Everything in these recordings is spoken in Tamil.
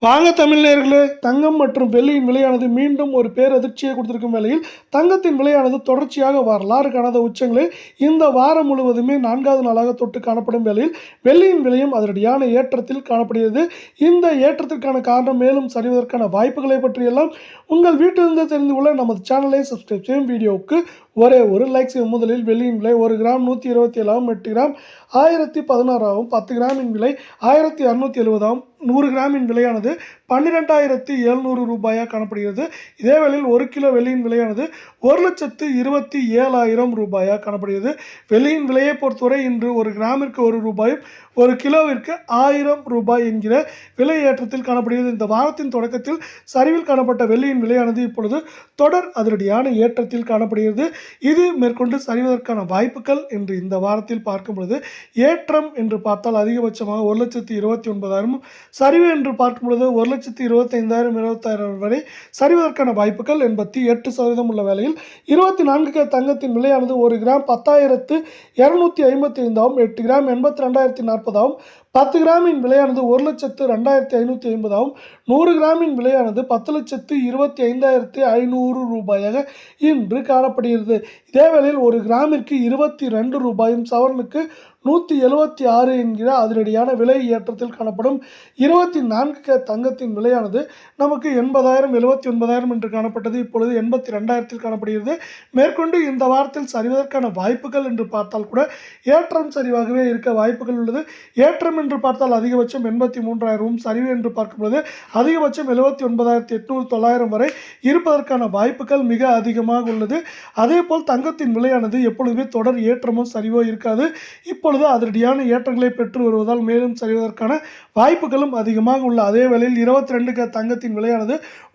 வாங்க தமிழர்களே, தங்கம் மற்றும் வெள்ளியின் விலையானது மீண்டும் ஒரு பேரதிர்ச்சியை கொடுத்திருக்கும் வேளையில் தங்கத்தின் விலையானது தொடர்ச்சியாக வரலாறு காணாத உச்சங்களை இந்த வாரம் முழுவதுமே 4வது நாளாக தொட்டு காணப்படும் வேளையில் வெள்ளியின் விலையும் அதிரடியான ஏற்றத்தில் காணப்படுகிறது. இந்த ஏற்றத்திற்கான காரணம் மேலும் சரிவதற்கான வாய்ப்புகளை பற்றியெல்லாம் உங்கள் வீட்டிலிருந்து தெரிந்து கொள்ள நமது சேனலை சப்ஸ்கிரைப் செய்யும். வீடியோவுக்கு ஒரே ஒரு லைக் செய்யும். முதலில் வெள்ளியின் விலை 1 கிராம் 127 8 கிராம் 1016 10 கிராமின் விலை 1670 100 கிராமின் விலையானது 12,700 ரூபாயாக காணப்படுகிறது. இதே வேளையில் 1 கிலோ வெள்ளியின் விலையானது 1,27,000 ரூபாயாக காணப்படுகிறது. வெள்ளியின் விலையை பொறுத்தவரை இன்று 1 கிராமிற்கு 1 ரூபாயும் 1 கிலோவிற்கு 1000 ரூபாய் என்கிற விலை ஏற்றத்தில் காணப்படுகிறது. இந்த வாரத்தின் தொடக்கத்தில் சரிவில் காணப்பட்ட வெள்ளியின் விலையானது இப்பொழுது தொடர் அதிரடியான ஏற்றத்தில் காணப்படுகிறது. இது மேற்கொண்டு சரிவதற்கான வாய்ப்புகள் என்று இந்த வாரத்தில் பார்க்கும் பொழுது ஏற்றம் என்று பார்த்தால் அதிகபட்சமாக 1,29,000 சரிவு என்று பார்க்கும் பொழுது 1,25,000 20,000 வரை சரிவதற்கான வாய்ப்புகள் 88% உள்ள வேளையில் 24K தங்கத்தின் விலையானது 1 கிராம் 10,255 8 கிராம் 82,040 10 கிராமின் விலையானது 1,02,550 100 கிராமின் விலையானது 10,25,500 ரூபாயாக இன்று காணப்படுகிறது. இதேவேளையில் 1 கிராமிற்கு 22 ரூபாயும் சவரனுக்கு 176 என்கிற அதிரடியான விலை ஏற்றத்தில் காணப்படும் 24K தங்கத்தின் விலையானது நமக்கு 80,000 79,000 என்று காணப்பட்டது. இப்பொழுது 82,000 காணப்படுகிறது. மேற்கொண்டு இந்த வாரத்தில் சரிவதற்கான வாய்ப்புகள் என்று பார்த்தால் கூட ஏற்றம் சரிவாகவே இருக்க வாய்ப்புகள் உள்ளது. ஏற்றம் என்று பார்த்தால் அதிகபட்சம் 83,000 சரிவு என்று பார்க்கும்போது அதிகபட்சம் 79,800 900 வரை இருப்பதற்கான வாய்ப்புகள் மிக அதிகமாக உள்ளது. அதேபோல் தங்கத்தின் விலையானது எப்பொழுதுமே தொடர் ஏற்றமோ சரிவோ இருக்காது. இப்பொழுது அதிரடியான ஏற்றங்களை பெற்று வருவதால் மேலும் சரிவதற்கான வாய்ப்புகளும் அதிகமாக உள்ள அதே வேளையில் 22K தங்கத்தின் விலையானது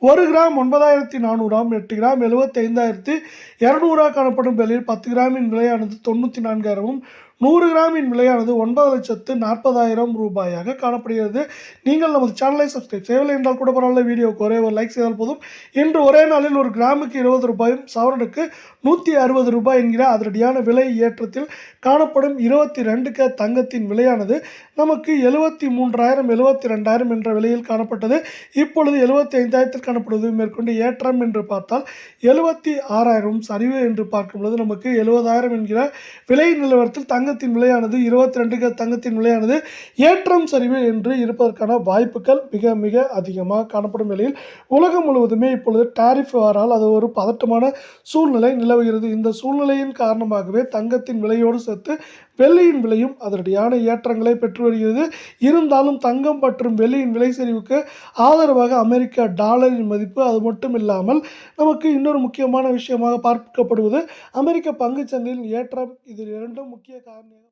1 கிராம் 9,400 8 கிராம் 75,200 காணப்படும் வேளையில் 10 கிராமின் விலையானது 94,000 100 கிராமின் விலையானது 9,40,000 ரூபாயாக காணப்படுகிறது. நீங்கள் நமது சேனலை சப்ஸ்கிரைப் செய்யவில்லை என்றால் கூட பரவாயில்ல, வீடியோக்கு ஒரே ஒரு லைக் செய்தால் போதும். இன்று ஒரே நாளில் 1 கிராமுக்கு 20 ரூபாயும் சவரனுக்கு 160 ரூபாய் என்கிற அதிரடியான விலை ஏற்றத்தில் காணப்படும் 22K தங்கத்தின் விலையானது நமக்கு 73,000 72,000 என்ற விலையில் காணப்பட்டது. இப்பொழுது 75,000 காணப்படுவது. மேற்கொண்டு ஏற்றம் என்று பார்த்தால் 76,000 சரிவு என்று பார்க்கும்பொழுது நமக்கு 70,000 என்கிற விலை நிலவரத்தில் தங்கத்தின் விலையானது 22K தங்கத்தின் விலையானது ஏற்றம் சரிவு என்று இருப்பதற்கான வாய்ப்புகள் மிக மிக அதிகமாக காணப்படும் வேளையில் உலகம் முழுவதுமே இப்பொழுது டாரிஃப் வாரால் அது ஒரு பதட்டமான சூழ்நிலை நிலவுகிறது. இந்த சூழ்நிலையின் காரணமாகவே தங்கத்தின் விலையோடு சேர்த்து வெள்ளியின் விலையும் அதிரடியான ஏற்றங்களை பெற்று வருகிறது. இருந்தாலும் தங்கம் மற்றும் வெள்ளியின் விலை சரிவுக்கு ஆதரவாக அமெரிக்க டாலரின் மதிப்பு, அது மட்டும் இல்லாமல் நமக்கு இன்னொரு முக்கியமான விஷயமாக பார்க்கப்படுவது அமெரிக்க பங்குச்சந்தையின் ஏற்றம். இது இரண்டும் முக்கிய காரணம்.